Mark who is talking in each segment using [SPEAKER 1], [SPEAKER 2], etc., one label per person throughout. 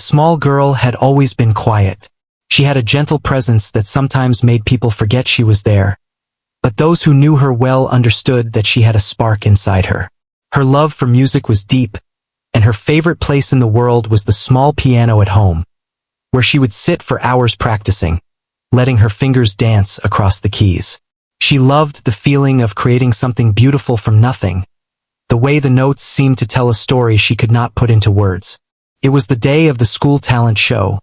[SPEAKER 1] small girl had always been quiet. She had a gentle presence that sometimes made people forget she was there. But those who knew her well understood that she had a spark inside her. Her love for music was deep, and her favorite place in the world was the small piano at home, where she would sit for hours practicing, letting her fingers dance across the keys. She loved the feeling of creating something beautiful from nothing, the way the notes seemed to tell a story she could not put into words. It was the day of the school talent show,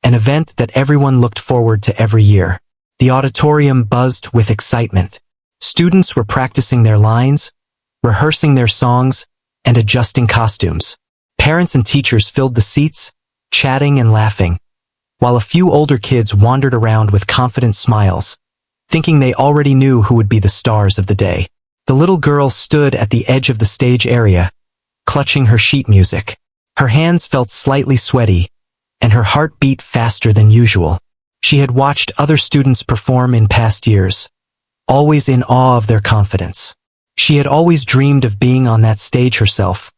[SPEAKER 1] an event that everyone looked forward to every year. The auditorium buzzed with excitement. Students were practicing their lines, rehearsing their songs, and adjusting costumes. Parents and teachers filled the seats, chatting and laughing, while a few older kids wandered around with confident smiles, thinking they already knew who would be the stars of the day. The little girl stood at the edge of the stage area, clutching her sheet music. Her hands felt slightly sweaty, and her heart beat faster than usual. She had watched other students perform in past years, always in awe of their confidence. She had always dreamed of being on that stage herself,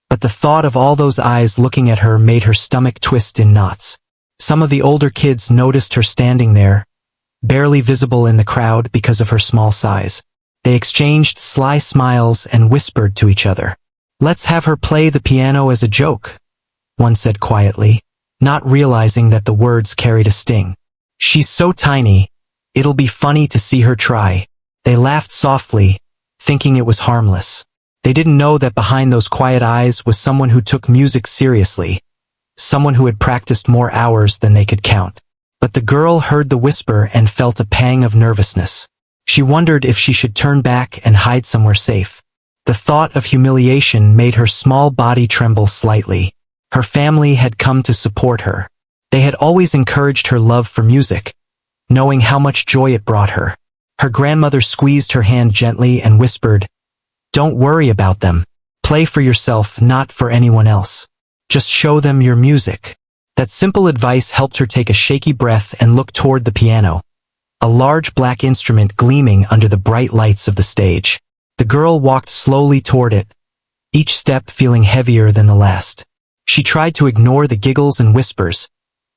[SPEAKER 1] but the thought of all those eyes looking at her made her stomach twist in knots. Some of the older kids noticed her standing there, barely visible in the crowd because of her small size. They exchanged sly smiles and whispered to each other. "Let's have her play the piano as a joke," one said quietly, not realizing that the words carried a sting. "She's so tiny, it'll be funny to see her try." They laughed softly, thinking it was harmless. They didn't know that behind those quiet eyes was someone who took music seriously, someone who had practiced more hours than they could count. But the girl heard the whisper and felt a pang of nervousness. She wondered if she should turn back and hide somewhere safe. The thought of humiliation made her small body tremble slightly. Her family had come to support her. They had always encouraged her love for music, knowing how much joy it brought her. Her grandmother squeezed her hand gently and whispered, "Don't worry about them. Play for yourself, not for anyone else. Just show them your music." That simple advice helped her take a shaky breath and look toward the piano, a large black instrument gleaming under the bright lights of the stage. The girl walked slowly toward it, each step feeling heavier than the last. She tried to ignore the giggles and whispers,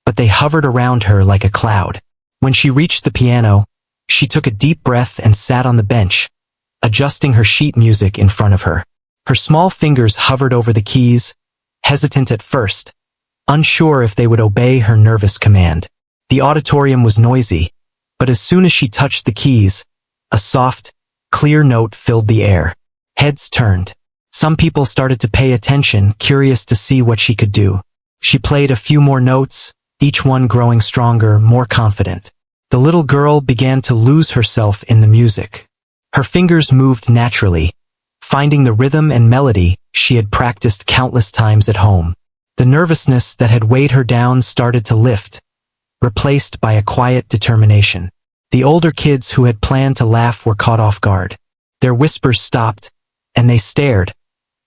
[SPEAKER 1] but they hovered around her like a cloud. When she reached the piano, she took a deep breath and sat on the bench, adjusting her sheet music in front of her. Her small fingers hovered over the keys, hesitant at first, unsure if they would obey her nervous command. The auditorium was noisy, but as soon as she touched the keys, a soft, clear note filled the air. Heads turned. Some people started to pay attention, curious to see what she could do. She played a few more notes, each one growing stronger, more confident. The little girl began to lose herself in the music. Her fingers moved naturally, finding the rhythm and melody she had practiced countless times at home. The nervousness that had weighed her down started to lift, replaced by a quiet determination. The older kids who had planned to laugh were caught off guard. Their whispers stopped, and they stared,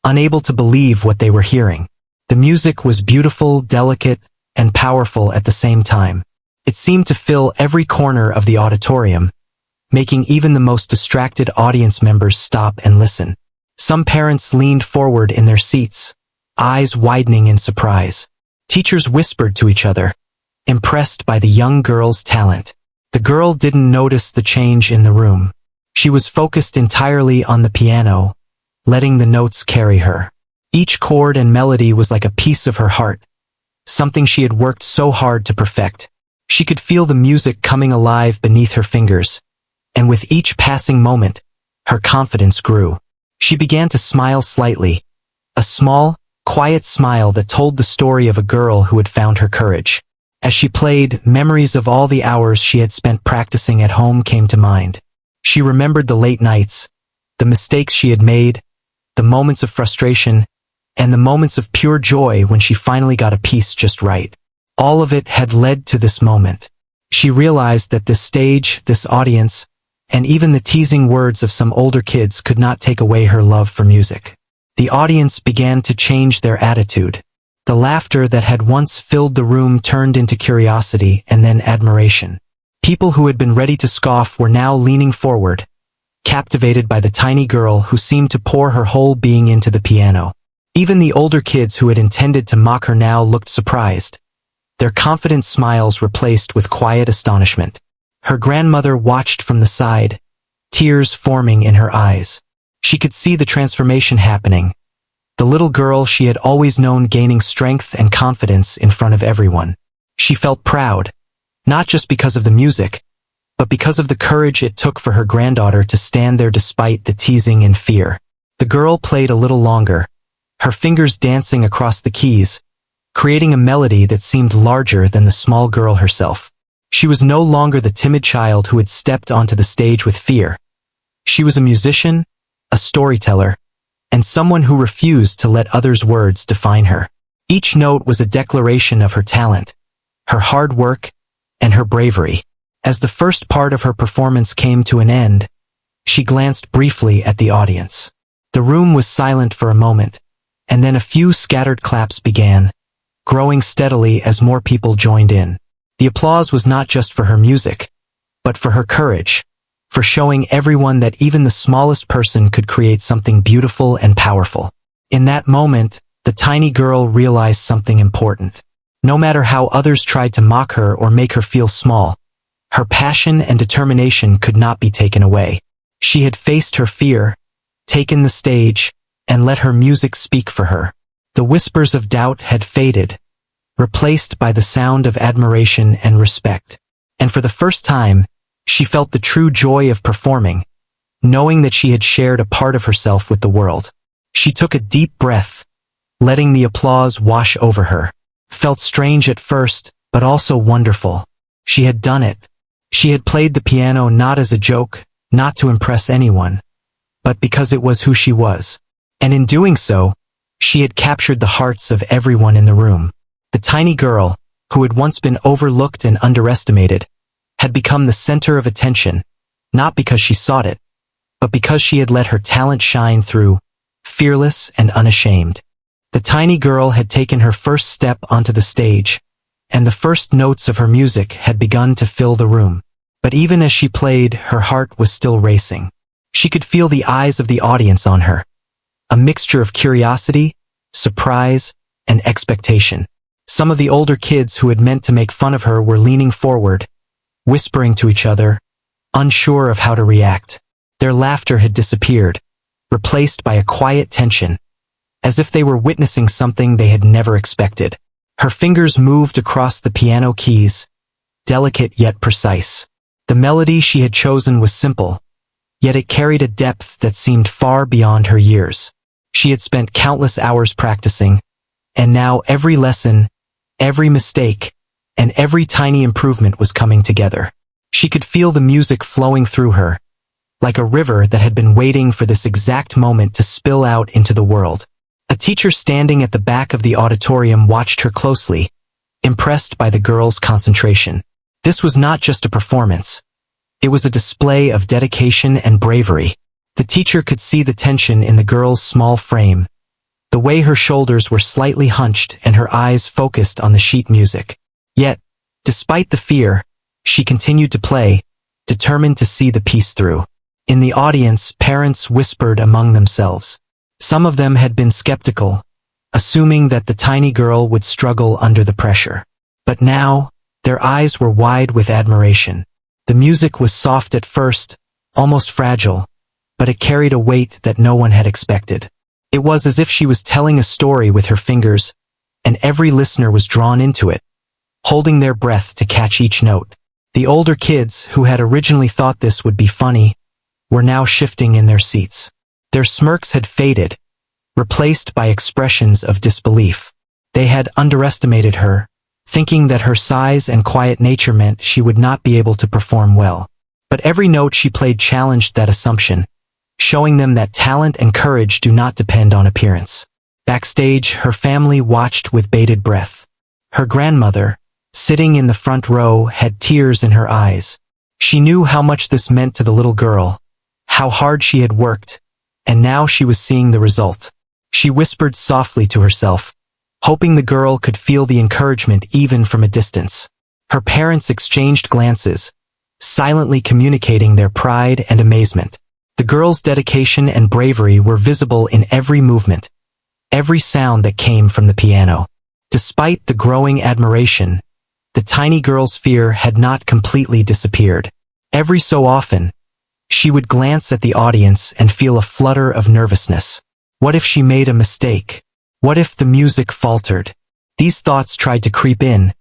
[SPEAKER 1] unable to believe what they were hearing. The music was beautiful, delicate, and powerful at the same time. It seemed to fill every corner of the auditorium, making even the most distracted audience members stop and listen. Some parents leaned forward in their seats, eyes widening in surprise. Teachers whispered to each other, impressed by the young girl's talent. The girl didn't notice the change in the room. She was focused entirely on the piano, letting the notes carry her. Each chord and melody was like a piece of her heart, something she had worked so hard to perfect. She could feel the music coming alive beneath her fingers, and with each passing moment, her confidence grew. She began to smile slightly, a small, quiet smile that told the story of a girl who had found her courage. As she played, memories of all the hours she had spent practicing at home came to mind. She remembered the late nights, the mistakes she had made, the moments of frustration, and the moments of pure joy when she finally got a piece just right. All of it had led to this moment. She realized that this stage, this audience, and even the teasing words of some older kids could not take away her love for music. The audience began to change their attitude. The laughter that had once filled the room turned into curiosity and then admiration. People who had been ready to scoff were now leaning forward, captivated by the tiny girl who seemed to pour her whole being into the piano. Even the older kids who had intended to mock her now looked surprised, their confident smiles replaced with quiet astonishment. Her grandmother watched from the side, tears forming in her eyes. She could see the transformation happening, the little girl she had always known gaining strength and confidence in front of everyone. She felt proud, not just because of the music, but because of the courage it took for her granddaughter to stand there despite the teasing and fear. The girl played a little longer, her fingers dancing across the keys, creating a melody that seemed larger than the small girl herself. She was no longer the timid child who had stepped onto the stage with fear. She was a musician, a storyteller, and someone who refused to let others' words define her. Each note was a declaration of her talent, her hard work, and her bravery. As the first part of her performance came to an end, she glanced briefly at the audience. The room was silent for a moment, and then a few scattered claps began, growing steadily as more people joined in. The applause was not just for her music, but for her courage, for showing everyone that even the smallest person could create something beautiful and powerful. In that moment, the tiny girl realized something important. No matter how others tried to mock her or make her feel small, her passion and determination could not be taken away. She had faced her fear, taken the stage, and let her music speak for her. The whispers of doubt had faded, replaced by the sound of admiration and respect. And for the first time, she felt the true joy of performing, knowing that she had shared a part of herself with the world. She took a deep breath, letting the applause wash over her. Felt strange at first, but also wonderful. She had done it. She had played the piano not as a joke, not to impress anyone, but because it was who she was. And in doing so, she had captured the hearts of everyone in the room. The tiny girl, who had once been overlooked and underestimated, had become the center of attention, not because she sought it, but because she had let her talent shine through, fearless and unashamed. The tiny girl had taken her first step onto the stage, and the first notes of her music had begun to fill the room. But even as she played, her heart was still racing. She could feel the eyes of the audience on her, a mixture of curiosity, surprise, and expectation. Some of the older kids who had meant to make fun of her were leaning forward, whispering to each other, unsure of how to react. Their laughter had disappeared, replaced by a quiet tension, as if they were witnessing something they had never expected. Her fingers moved across the piano keys, delicate yet precise. The melody she had chosen was simple, yet it carried a depth that seemed far beyond her years. She had spent countless hours practicing, and now every lesson, every mistake, and every tiny improvement was coming together. She could feel the music flowing through her, like a river that had been waiting for this exact moment to spill out into the world. A teacher standing at the back of the auditorium watched her closely, impressed by the girl's concentration. This was not just a performance. It was a display of dedication and bravery. The teacher could see the tension in the girl's small frame, the way her shoulders were slightly hunched and her eyes focused on the sheet music. Yet, despite the fear, she continued to play, determined to see the piece through. In the audience, parents whispered among themselves. Some of them had been skeptical, assuming that the tiny girl would struggle under the pressure. But now, their eyes were wide with admiration. The music was soft at first, almost fragile, but it carried a weight that no one had expected. It was as if she was telling a story with her fingers, and every listener was drawn into it, holding their breath to catch each note. The older kids, who had originally thought this would be funny, were now shifting in their seats. Their smirks had faded, replaced by expressions of disbelief. They had underestimated her, thinking that her size and quiet nature meant she would not be able to perform well. But every note she played challenged that assumption, showing them that talent and courage do not depend on appearance. Backstage, her family watched with bated breath. Her grandmother, sitting in the front row, had tears in her eyes. She knew how much this meant to the little girl, how hard she had worked, and now she was seeing the result. She whispered softly to herself, hoping the girl could feel the encouragement even from a distance. Her parents exchanged glances, silently communicating their pride and amazement. The girl's dedication and bravery were visible in every movement, every sound that came from the piano. Despite the growing admiration, the tiny girl's fear had not completely disappeared. Every so often, she would glance at the audience and feel a flutter of nervousness. What if she made a mistake? What if the music faltered? These thoughts tried to creep in,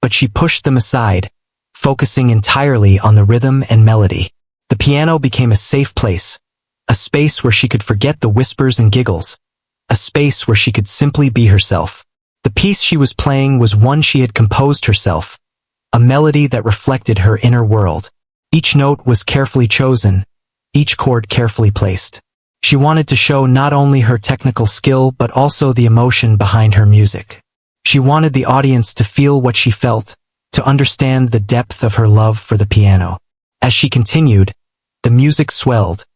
[SPEAKER 1] but she pushed them aside, focusing entirely on the rhythm and melody. The piano became a safe place, a space where she could forget the whispers and giggles, a space where she could simply be herself. The piece she was playing was one she had composed herself, a melody that reflected her inner world. Each note was carefully chosen, each chord carefully placed. She wanted to show not only her technical skill but also the emotion behind her music. She wanted the audience to feel what she felt, to understand the depth of her love for the piano. As she continued, the music swelled,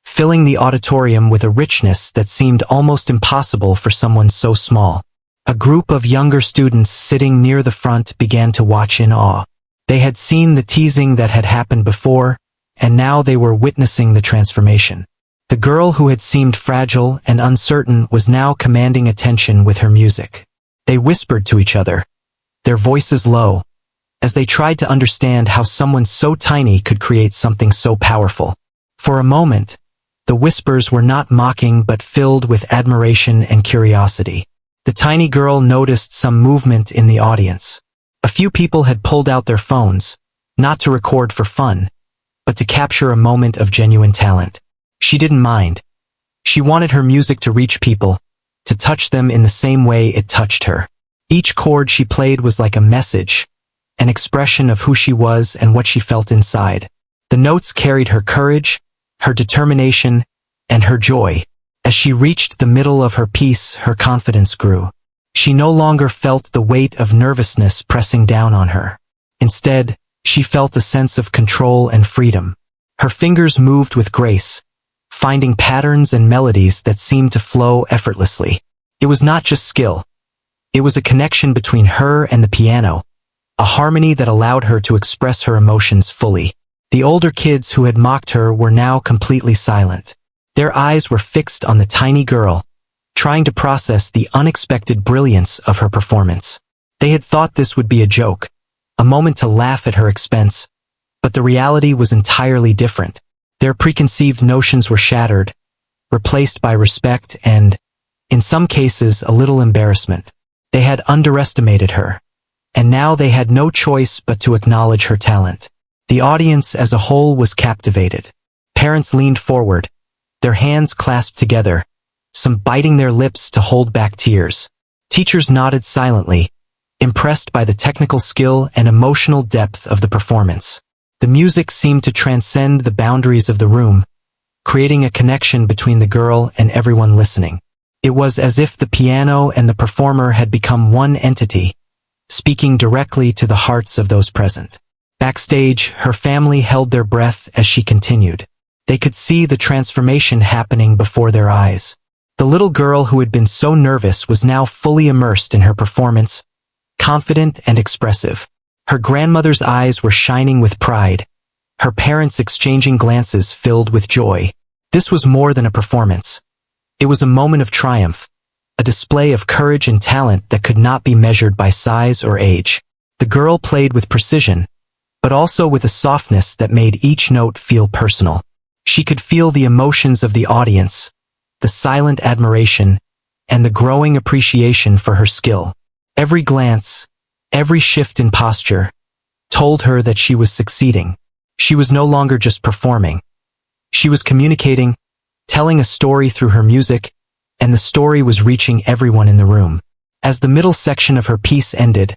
[SPEAKER 1] filling the auditorium with a richness that seemed almost impossible for someone so small. A group of younger students sitting near the front began to watch in awe. They had seen the teasing that had happened before, and now they were witnessing the transformation. The girl who had seemed fragile and uncertain was now commanding attention with her music. They whispered to each other, their voices low, as they tried to understand how someone so tiny could create something so powerful. For a moment, the whispers were not mocking but filled with admiration and curiosity. The tiny girl noticed some movement in the audience. A few people had pulled out their phones, not to record for fun, but to capture a moment of genuine talent. She didn't mind. She wanted her music to reach people, to touch them in the same way it touched her. Each chord she played was like a message, an expression of who she was and what she felt inside. The notes carried her courage, her determination, and her joy. As she reached the middle of her piece, her confidence grew. She no longer felt the weight of nervousness pressing down on her. Instead, she felt a sense of control and freedom. Her fingers moved with grace, finding patterns and melodies that seemed to flow effortlessly. It was not just skill. It was a connection between her and the piano, a harmony that allowed her to express her emotions fully. The older kids who had mocked her were now completely silent. Their eyes were fixed on the tiny girl, trying to process the unexpected brilliance of her performance. They had thought this would be a joke, a moment to laugh at her expense, but the reality was entirely different. Their preconceived notions were shattered, replaced by respect and, in some cases, a little embarrassment. They had underestimated her, and now they had no choice but to acknowledge her talent. The audience as a whole was captivated. Parents leaned forward, their hands clasped together, some biting their lips to hold back tears. Teachers nodded silently, impressed by the technical skill and emotional depth of the performance. The music seemed to transcend the boundaries of the room, creating a connection between the girl and everyone listening. It was as if the piano and the performer had become one entity, speaking directly to the hearts of those present. Backstage, her family held their breath as she continued. They could see the transformation happening before their eyes. The little girl who had been so nervous was now fully immersed in her performance, confident and expressive. Her grandmother's eyes were shining with pride, her parents exchanging glances filled with joy. This was more than a performance. It was a moment of triumph, a display of courage and talent that could not be measured by size or age. The girl played with precision, but also with a softness that made each note feel personal. She could feel the emotions of the audience, the silent admiration, and the growing appreciation for her skill. Every glance, every shift in posture, told her that she was succeeding. She was no longer just performing. She was communicating, telling a story through her music, and the story was reaching everyone in the room. As the middle section of her piece ended,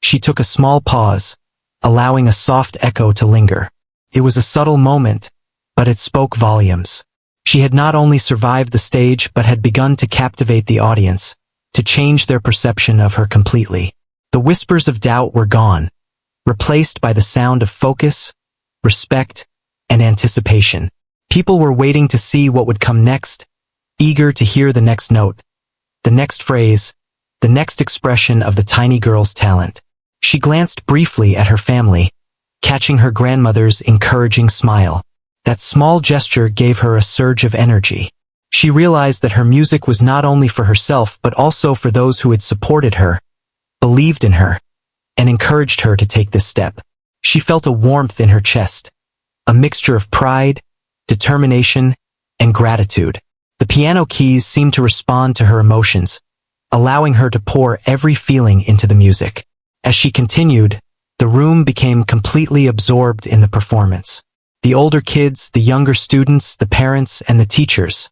[SPEAKER 1] she took a small pause, allowing a soft echo to linger. It was a subtle moment, but it spoke volumes. She had not only survived the stage but had begun to captivate the audience, to change their perception of her completely. The whispers of doubt were gone, replaced by the sound of focus, respect, and anticipation. People were waiting to see what would come next, eager to hear the next note, the next phrase, the next expression of the tiny girl's talent. She glanced briefly at her family, catching her grandmother's encouraging smile. That small gesture gave her a surge of energy. She realized that her music was not only for herself but also for those who had supported her, believed in her, and encouraged her to take this step. She felt a warmth in her chest, a mixture of pride, determination, and gratitude. The piano keys seemed to respond to her emotions, allowing her to pour every feeling into the music. As she continued, the room became completely absorbed in the performance. The older kids, the younger students, the parents, and the teachers,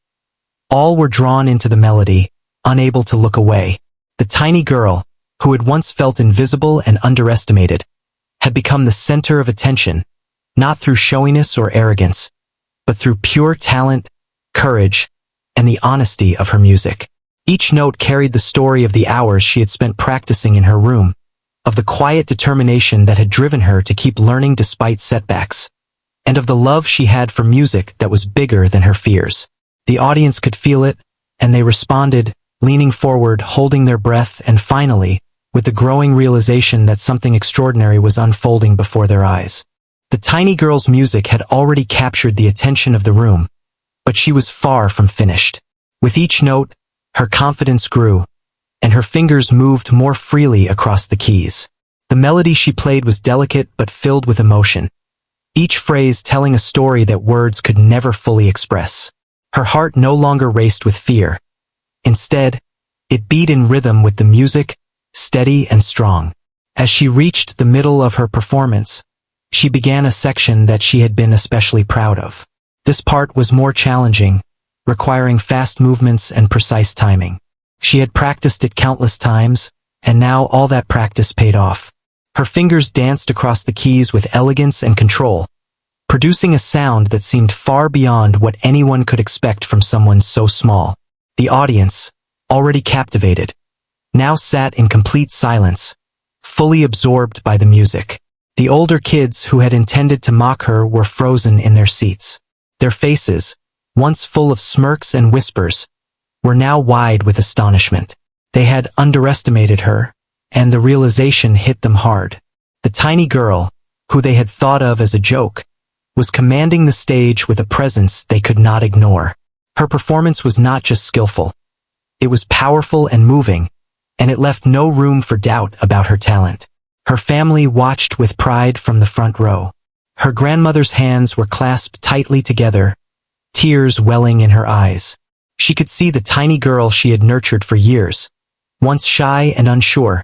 [SPEAKER 1] all were drawn into the melody, unable to look away. The tiny girl, who had once felt invisible and underestimated, had become the center of attention, not through showiness or arrogance, but through pure talent, courage, and the honesty of her music. Each note carried the story of the hours she had spent practicing in her room, of the quiet determination that had driven her to keep learning despite setbacks, and of the love she had for music that was bigger than her fears. The audience could feel it, and they responded, leaning forward, holding their breath, and finally, with the growing realization that something extraordinary was unfolding before their eyes. The tiny girl's music had already captured the attention of the room, but she was far from finished. With each note, her confidence grew, and her fingers moved more freely across the keys. The melody she played was delicate but filled with emotion, each phrase telling a story that words could never fully express. Her heart no longer raced with fear. Instead, it beat in rhythm with the music, steady and strong. As she reached the middle of her performance, she began a section that she had been especially proud of. This part was more challenging, requiring fast movements and precise timing. She had practiced it countless times, and now all that practice paid off. Her fingers danced across the keys with elegance and control, producing a sound that seemed far beyond what anyone could expect from someone so small. The audience, already captivated, now sat in complete silence, fully absorbed by the music. The older kids who had intended to mock her were frozen in their seats. Their faces, once full of smirks and whispers, were now wide with astonishment. They had underestimated her, and the realization hit them hard. The tiny girl, who they had thought of as a joke, was commanding the stage with a presence they could not ignore. Her performance was not just skillful. It was powerful and moving, and it left no room for doubt about her talent. Her family watched with pride from the front row. Her grandmother's hands were clasped tightly together, tears welling in her eyes. She could see the tiny girl she had nurtured for years, once shy and unsure,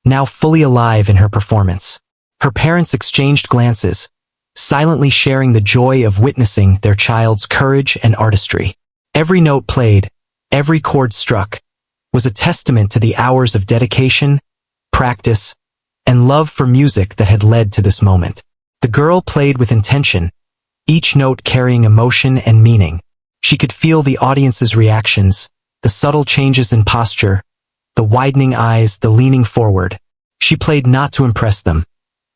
[SPEAKER 1] now fully alive in her performance. Her parents exchanged glances, silently sharing the joy of witnessing their child's courage and artistry. Every note played, every chord struck, was a testament to the hours of dedication, practice, and love for music that had led to this moment. The girl played with intention, each note carrying emotion and meaning. She could feel the audience's reactions, the subtle changes in posture, the widening eyes, the leaning forward. She played not to impress them,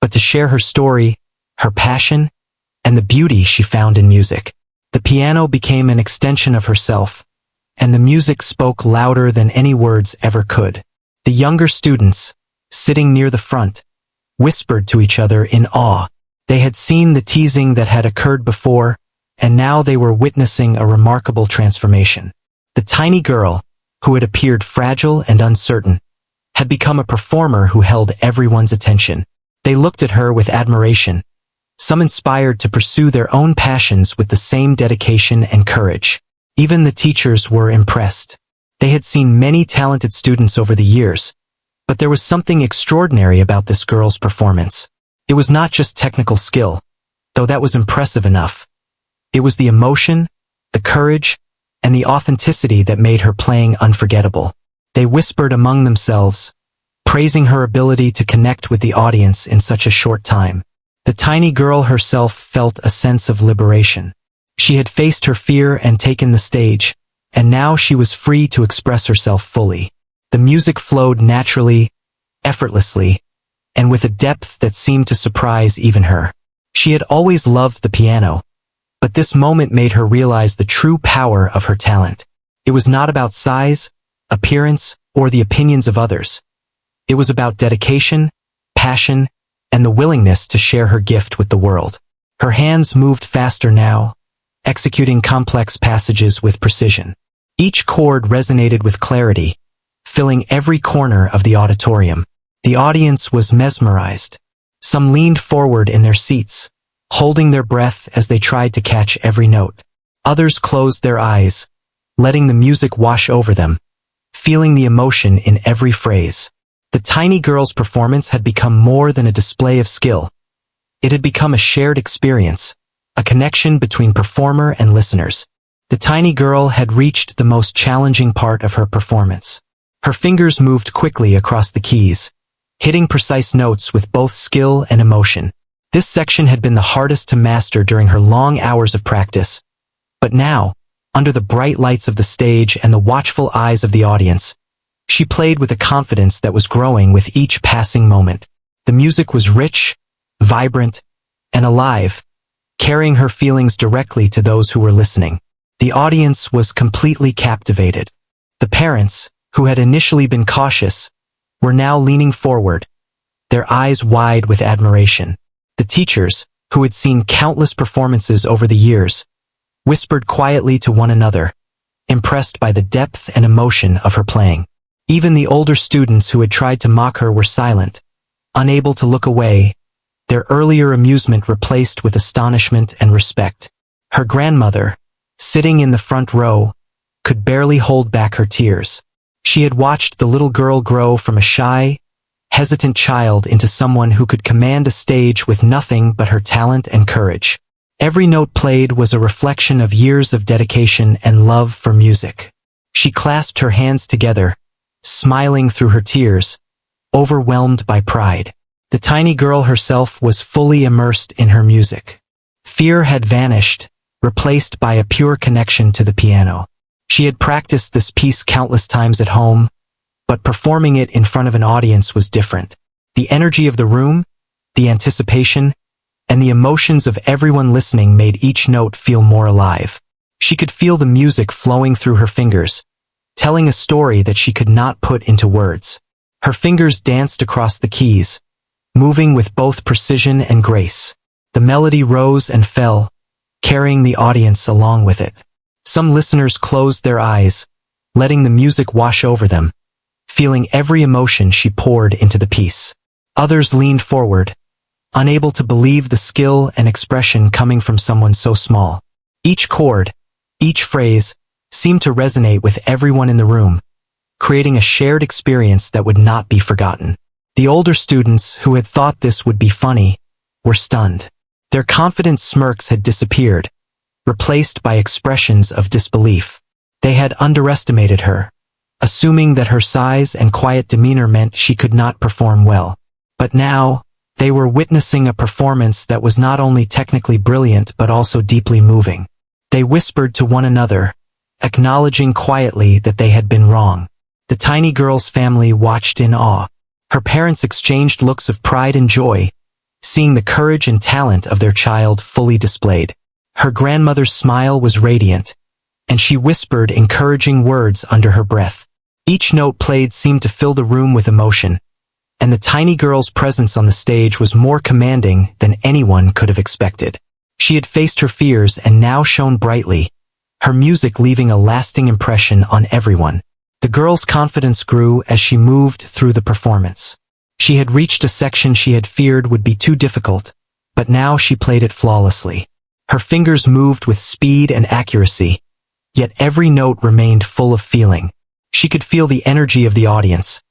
[SPEAKER 1] but to share her story, her passion, and the beauty she found in music. The piano became an extension of herself, and the music spoke louder than any words ever could. The younger students, sitting near the front, whispered to each other in awe. They had seen the teasing that had occurred before, and now they were witnessing a remarkable transformation. The tiny girl, who had appeared fragile and uncertain, had become a performer who held everyone's attention. They looked at her with admiration, some inspired to pursue their own passions with the same dedication and courage. Even the teachers were impressed. They had seen many talented students over the years, but there was something extraordinary about this girl's performance. It was not just technical skill, though that was impressive enough. It was the emotion, the courage, and the authenticity that made her playing unforgettable. They whispered among themselves, praising her ability to connect with the audience in such a short time. The tiny girl herself felt a sense of liberation. She had faced her fear and taken the stage, and now she was free to express herself fully. The music flowed naturally, effortlessly, and with a depth that seemed to surprise even her. She had always loved the piano, but this moment made her realize the true power of her talent. It was not about size, appearance, or the opinions of others. It was about dedication, passion, and the willingness to share her gift with the world. Her hands moved faster now, executing complex passages with precision. Each chord resonated with clarity, filling every corner of the auditorium. The audience was mesmerized. Some leaned forward in their seats, holding their breath as they tried to catch every note. Others closed their eyes, letting the music wash over them, feeling the emotion in every phrase. The tiny girl's performance had become more than a display of skill. It had become a shared experience, a connection between performer and listeners. The tiny girl had reached the most challenging part of her performance. Her fingers moved quickly across the keys, hitting precise notes with both skill and emotion. This section had been the hardest to master during her long hours of practice. But now, under the bright lights of the stage and the watchful eyes of the audience, she played with a confidence that was growing with each passing moment. The music was rich, vibrant, and alive, carrying her feelings directly to those who were listening. The audience was completely captivated. The parents, who had initially been cautious, were now leaning forward, their eyes wide with admiration. The teachers, who had seen countless performances over the years, whispered quietly to one another, impressed by the depth and emotion of her playing. Even the older students who had tried to mock her were silent, unable to look away, their earlier amusement replaced with astonishment and respect. Her grandmother, sitting in the front row, could barely hold back her tears. She had watched the little girl grow from a shy, hesitant child into someone who could command a stage with nothing but her talent and courage. Every note played was a reflection of years of dedication and love for music. She clasped her hands together, smiling through her tears, overwhelmed by pride. The tiny girl herself was fully immersed in her music. Fear had vanished, replaced by a pure connection to the piano. She had practiced this piece countless times at home, but performing it in front of an audience was different. The energy of the room, the anticipation, and the emotions of everyone listening made each note feel more alive. She could feel the music flowing through her fingers, telling a story that she could not put into words. Her fingers danced across the keys, moving with both precision and grace. The melody rose and fell, carrying the audience along with it. Some listeners closed their eyes, letting the music wash over them, feeling every emotion she poured into the piece. Others leaned forward, unable to believe the skill and expression coming from someone so small. Each chord, each phrase, seemed to resonate with everyone in the room, creating a shared experience that would not be forgotten. The older students, who had thought this would be funny, were stunned. Their confident smirks had disappeared, replaced by expressions of disbelief. They had underestimated her, assuming that her size and quiet demeanor meant she could not perform well. But now, they were witnessing a performance that was not only technically brilliant but also deeply moving. They whispered to one another, acknowledging quietly that they had been wrong. The tiny girl's family watched in awe. Her parents exchanged looks of pride and joy, seeing the courage and talent of their child fully displayed. Her grandmother's smile was radiant, and she whispered encouraging words under her breath. Each note played seemed to fill the room with emotion, and the tiny girl's presence on the stage was more commanding than anyone could have expected. She had faced her fears and now shone brightly, her music leaving a lasting impression on everyone. The girl's confidence grew as she moved through the performance. She had reached a section she had feared would be too difficult, but now she played it flawlessly. Her fingers moved with speed and accuracy, yet every note remained full of feeling. She could feel the energy of the audience,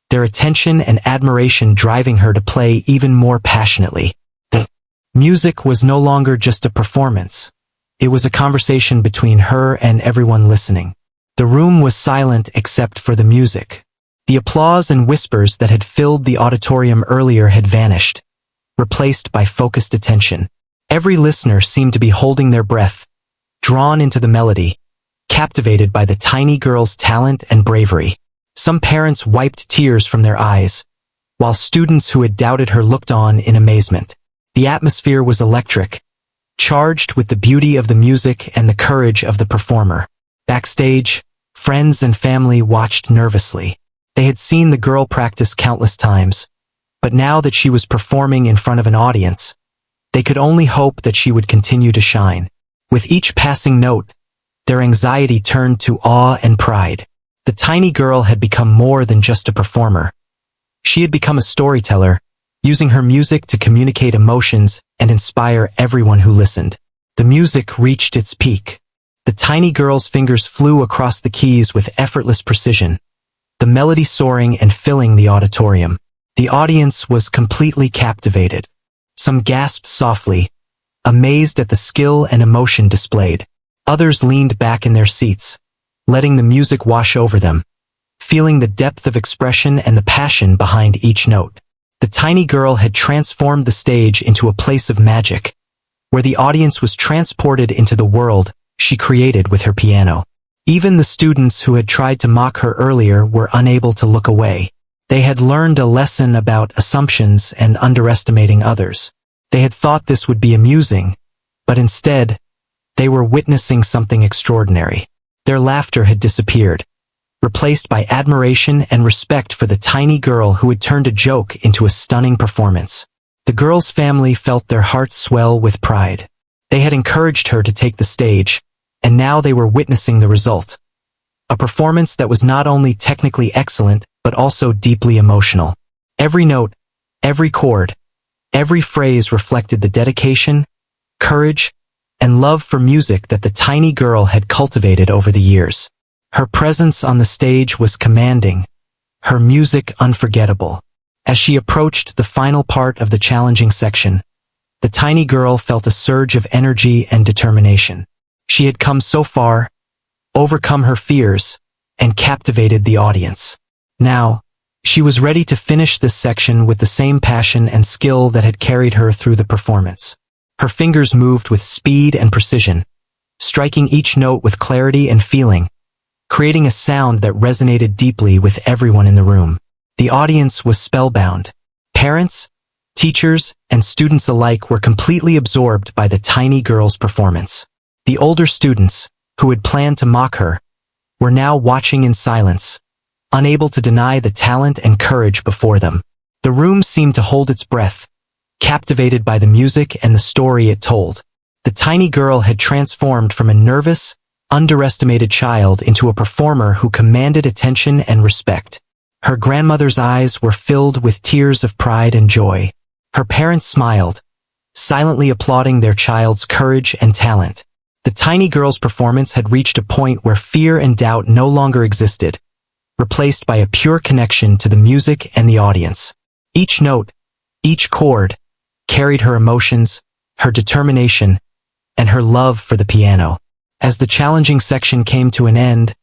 [SPEAKER 1] their attention and admiration driving her to play even more passionately. The music was no longer just a performance. It was a conversation between her and everyone listening. The room was silent except for the music. The applause and whispers that had filled the auditorium earlier had vanished, replaced by focused attention. Every listener seemed to be holding their breath, drawn into the melody, captivated by the tiny girl's talent and bravery. Some parents wiped tears from their eyes, while students who had doubted her looked on in amazement. The atmosphere was electric, charged with the beauty of the music and the courage of the performer. Backstage, friends and family watched nervously. They had seen the girl practice countless times, but now that she was performing in front of an audience, they could only hope that she would continue to shine. With each passing note, their anxiety turned to awe and pride. The tiny girl had become more than just a performer. She had become a storyteller, using her music to communicate emotions and inspire everyone who listened. The music reached its peak. The tiny girl's fingers flew across the keys with effortless precision, the melody soaring and filling the auditorium. The audience was completely captivated. Some gasped softly, amazed at the skill and emotion displayed. Others leaned back in their seats, letting the music wash over them, feeling the depth of expression and the passion behind each note. The tiny girl had transformed the stage into a place of magic, where the audience was transported into the world she created with her piano. Even the students who had tried to mock her earlier were unable to look away. They had learned a lesson about assumptions and underestimating others. They had thought this would be amusing, but instead, they were witnessing something extraordinary. Their laughter had disappeared, replaced by admiration and respect for the tiny girl who had turned a joke into a stunning performance. The girl's family felt their hearts swell with pride. They had encouraged her to take the stage, and now they were witnessing the result. A performance that was not only technically excellent, but also deeply emotional. Every note, every chord, every phrase reflected the dedication, courage, and love for music that the tiny girl had cultivated over the years. Her presence on the stage was commanding, her music unforgettable. As she approached the final part of the challenging section, the tiny girl felt a surge of energy and determination. She had come so far, overcome her fears, and captivated the audience. Now, she was ready to finish this section with the same passion and skill that had carried her through the performance. Her fingers moved with speed and precision, striking each note with clarity and feeling, creating a sound that resonated deeply with everyone in the room. The audience was spellbound. Parents, teachers, and students alike were completely absorbed by the tiny girl's performance. The older students, who had planned to mock her, were now watching in silence, unable to deny the talent and courage before them. The room seemed to hold its breath, captivated by the music and the story it told. The tiny girl had transformed from a nervous, underestimated child into a performer who commanded attention and respect. Her grandmother's eyes were filled with tears of pride and joy. Her parents smiled, silently applauding their child's courage and talent. The tiny girl's performance had reached a point where fear and doubt no longer existed, replaced by a pure connection to the music and the audience. Each note, each chord, carried her emotions, her determination, and her love for the piano. As the challenging section came to an end,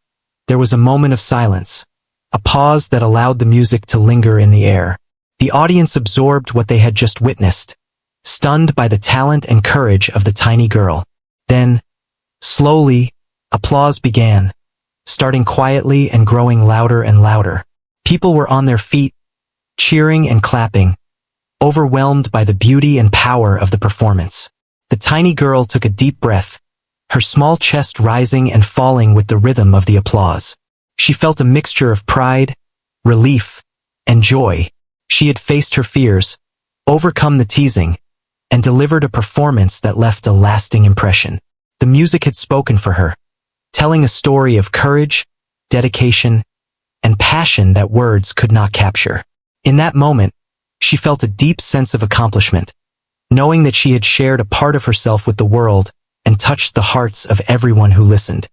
[SPEAKER 1] there was a moment of silence, a pause that allowed the music to linger in the air. The audience absorbed what they had just witnessed, stunned by the talent and courage of the tiny girl. Then, slowly, applause began, starting quietly and growing louder and louder. People were on their feet, cheering and clapping, overwhelmed by the beauty and power of the performance. The tiny girl took a deep breath, her small chest rising and falling with the rhythm of the applause. She felt a mixture of pride, relief, and joy. She had faced her fears, overcome the teasing, and delivered a performance that left a lasting impression. The music had spoken for her, telling a story of courage, dedication, and passion that words could not capture. In that moment, she felt a deep sense of accomplishment, knowing that she had shared a part of herself with the world and touched the hearts of everyone who listened.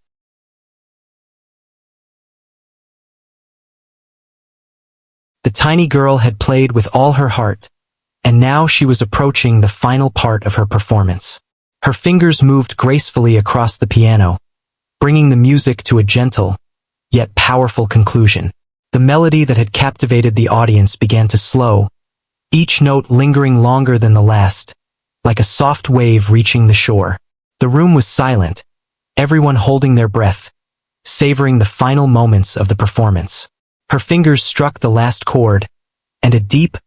[SPEAKER 1] The tiny girl had played with all her heart, and now she was approaching the final part of her performance. Her fingers moved gracefully across the piano, bringing the music to a gentle, yet powerful conclusion. The melody that had captivated the audience began to slow, each note lingering longer than the last, like a soft wave reaching the shore. The room was silent, everyone holding their breath, savoring the final moments of the performance. Her fingers struck the last chord, and a deep,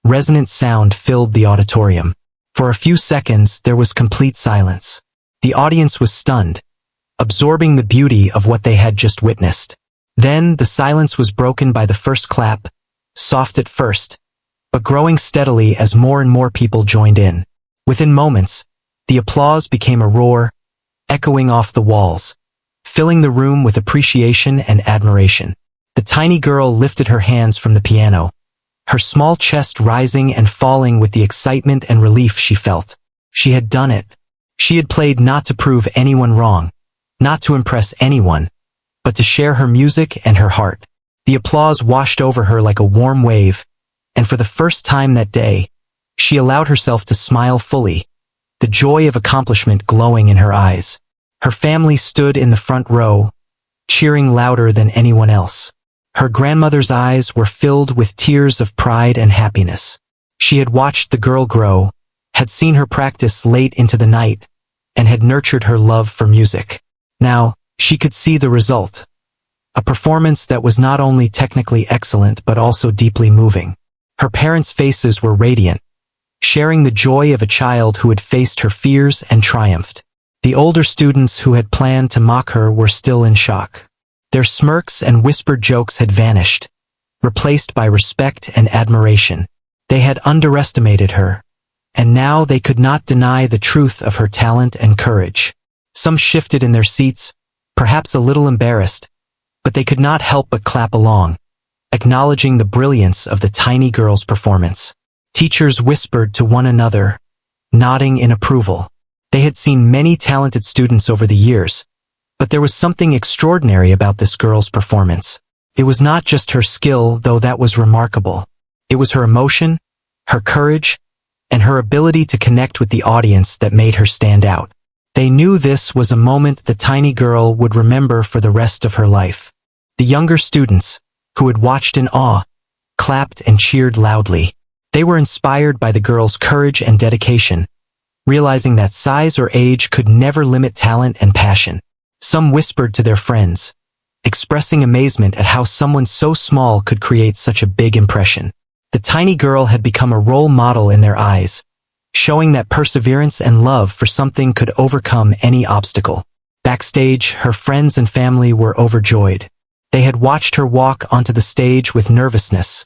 [SPEAKER 1] resonant sound filled the auditorium. For a few seconds, there was complete silence. The audience was stunned, absorbing the beauty of what they had just witnessed. Then, the silence was broken by the first clap, soft at first, but growing steadily as more and more people joined in. Within moments, the applause became a roar, echoing off the walls, filling the room with appreciation and admiration. The tiny girl lifted her hands from the piano, her small chest rising and falling with the excitement and relief she felt. She had done it. She had played not to prove anyone wrong, not to impress anyone, but to share her music and her heart. The applause washed over her like a warm wave, and for the first time that day, she allowed herself to smile fully, the joy of accomplishment glowing in her eyes. Her family stood in the front row, cheering louder than anyone else. Her grandmother's eyes were filled with tears of pride and happiness. She had watched the girl grow, had seen her practice late into the night, and had nurtured her love for music. Now, she could see the result. A performance that was not only technically excellent but also deeply moving. Her parents' faces were radiant, sharing the joy of a child who had faced her fears and triumphed. The older students who had planned to mock her were still in shock. Their smirks and whispered jokes had vanished, replaced by respect and admiration. They had underestimated her, and now they could not deny the truth of her talent and courage. Some shifted in their seats, perhaps a little embarrassed, but they could not help but clap along, acknowledging the brilliance of the tiny girl's performance. Teachers whispered to one another, nodding in approval. They had seen many talented students over the years, but there was something extraordinary about this girl's performance. It was not just her skill, though that was remarkable. It was her emotion, her courage, and her ability to connect with the audience that made her stand out. They knew this was a moment the tiny girl would remember for the rest of her life. The younger students, who had watched in awe, clapped and cheered loudly. They were inspired by the girl's courage and dedication, realizing that size or age could never limit talent and passion. Some whispered to their friends, expressing amazement at how someone so small could create such a big impression. The tiny girl had become a role model in their eyes, showing that perseverance and love for something could overcome any obstacle. Backstage, her friends and family were overjoyed. They had watched her walk onto the stage with nervousness,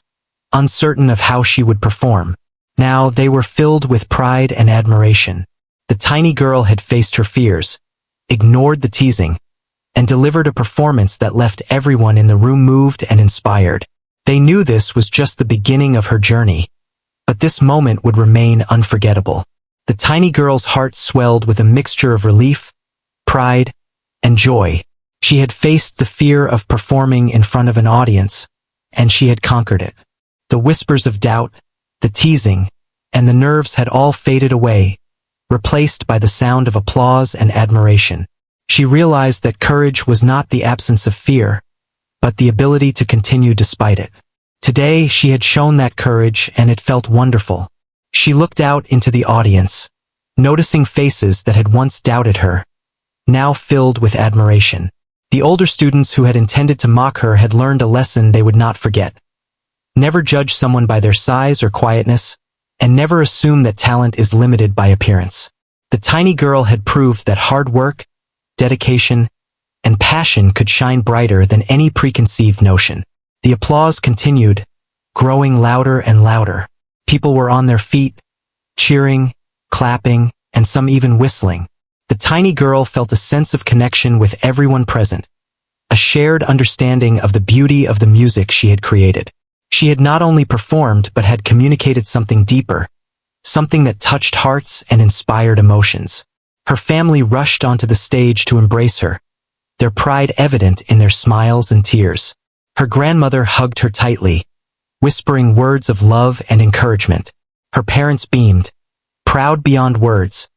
[SPEAKER 1] uncertain of how she would perform. Now they were filled with pride and admiration. The tiny girl had faced her fears, ignored the teasing, and delivered a performance that left everyone in the room moved and inspired. They knew this was just the beginning of her journey, but this moment would remain unforgettable. The tiny girl's heart swelled with a mixture of relief, pride, and joy. She had faced the fear of performing in front of an audience, and she had conquered it. The whispers of doubt, the teasing, and the nerves had all faded away, replaced by the sound of applause and admiration. She realized that courage was not the absence of fear, but the ability to continue despite it. Today, she had shown that courage, and it felt wonderful. She looked out into the audience, noticing faces that had once doubted her, now filled with admiration. The older students who had intended to mock her had learned a lesson they would not forget. Never judge someone by their size or quietness, and never assume that talent is limited by appearance. The tiny girl had proved that hard work, dedication, and passion could shine brighter than any preconceived notion. The applause continued, growing louder and louder. People were on their feet, cheering, clapping, and some even whistling. The tiny girl felt a sense of connection with everyone present, a shared understanding of the beauty of the music she had created. She had not only performed but had communicated something deeper, something that touched hearts and inspired emotions. Her family rushed onto the stage to embrace her, their pride evident in their smiles and tears. Her grandmother hugged her tightly, whispering words of love and encouragement. Her parents beamed, proud beyond words,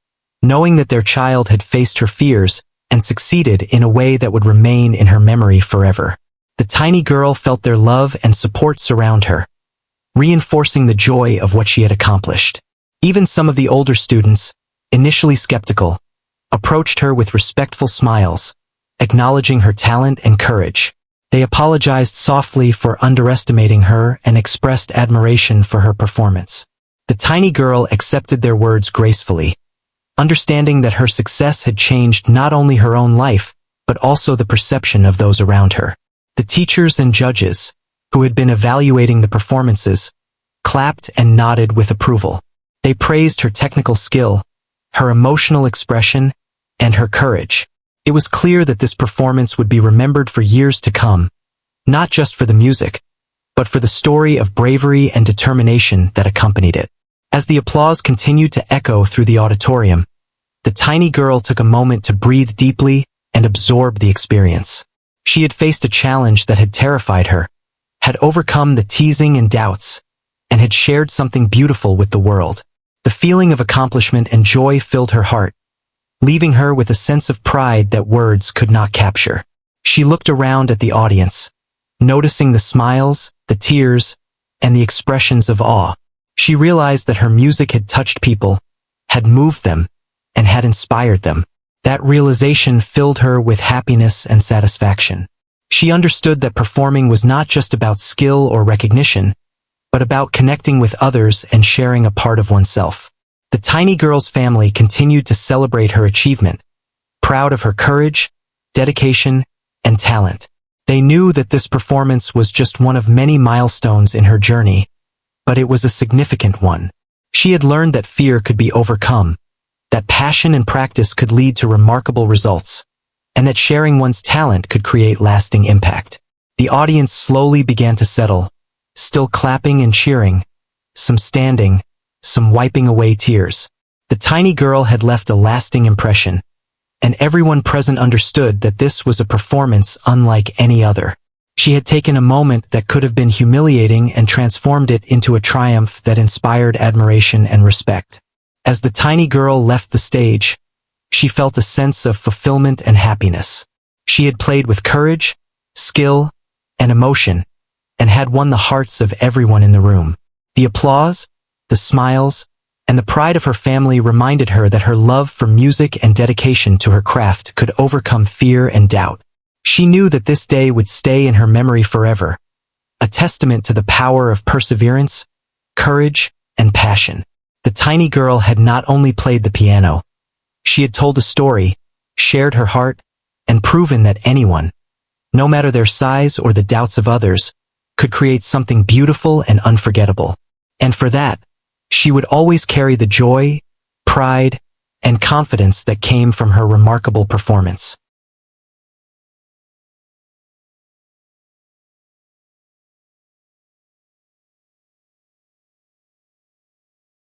[SPEAKER 1] knowing that their child had faced her fears and succeeded in a way that would remain in her memory forever. The tiny girl felt their love and support surround her, reinforcing the joy of what she had accomplished. Even some of the older students, initially skeptical, approached her with respectful smiles, acknowledging her talent and courage. They apologized softly for underestimating her and expressed admiration for her performance. The tiny girl accepted their words gracefully, understanding that her success had changed not only her own life, but also the perception of those around her. The teachers and judges, who had been evaluating the performances, clapped and nodded with approval. They praised her technical skill, her emotional expression, and her courage. It was clear that this performance would be remembered for years to come, not just for the music, but for the story of bravery and determination that accompanied it. As the applause continued to echo through the auditorium, the tiny girl took a moment to breathe deeply and absorb the experience. She had faced a challenge that had terrified her, had overcome the teasing and doubts, and had shared something beautiful with the world. The feeling of accomplishment and joy filled her heart, leaving her with a sense of pride that words could not capture. She looked around at the audience, noticing the smiles, the tears, and the expressions of awe. She realized that her music had touched people, had moved them, and had inspired them. That realization filled her with happiness and satisfaction. She understood that performing was not just about skill or recognition, but about connecting with others and sharing a part of oneself. The tiny girl's family continued to celebrate her achievement, proud of her courage, dedication, and talent. They knew that this performance was just one of many milestones in her journey, but it was a significant one. She had learned that fear could be overcome, that passion and practice could lead to remarkable results, and that sharing one's talent could create lasting impact. The audience slowly began to settle, still clapping and cheering, some standing, some wiping away tears. The tiny girl had left a lasting impression, and everyone present understood that this was a performance unlike any other. She had taken a moment that could have been humiliating and transformed it into a triumph that inspired admiration and respect. As the tiny girl left the stage, she felt a sense of fulfillment and happiness. She had played with courage, skill, and emotion, and had won the hearts of everyone in the room. The applause, the smiles, and the pride of her family reminded her that her love for music and dedication to her craft could overcome fear and doubt. She knew that this day would stay in her memory forever, a testament to the power of perseverance, courage, and passion. The tiny girl had not only played the piano, she had told a story, shared her heart, and proven that anyone, no matter their size or the doubts of others, could create something beautiful and unforgettable. And for that, she would always carry the joy, pride, and confidence that came from her remarkable performance.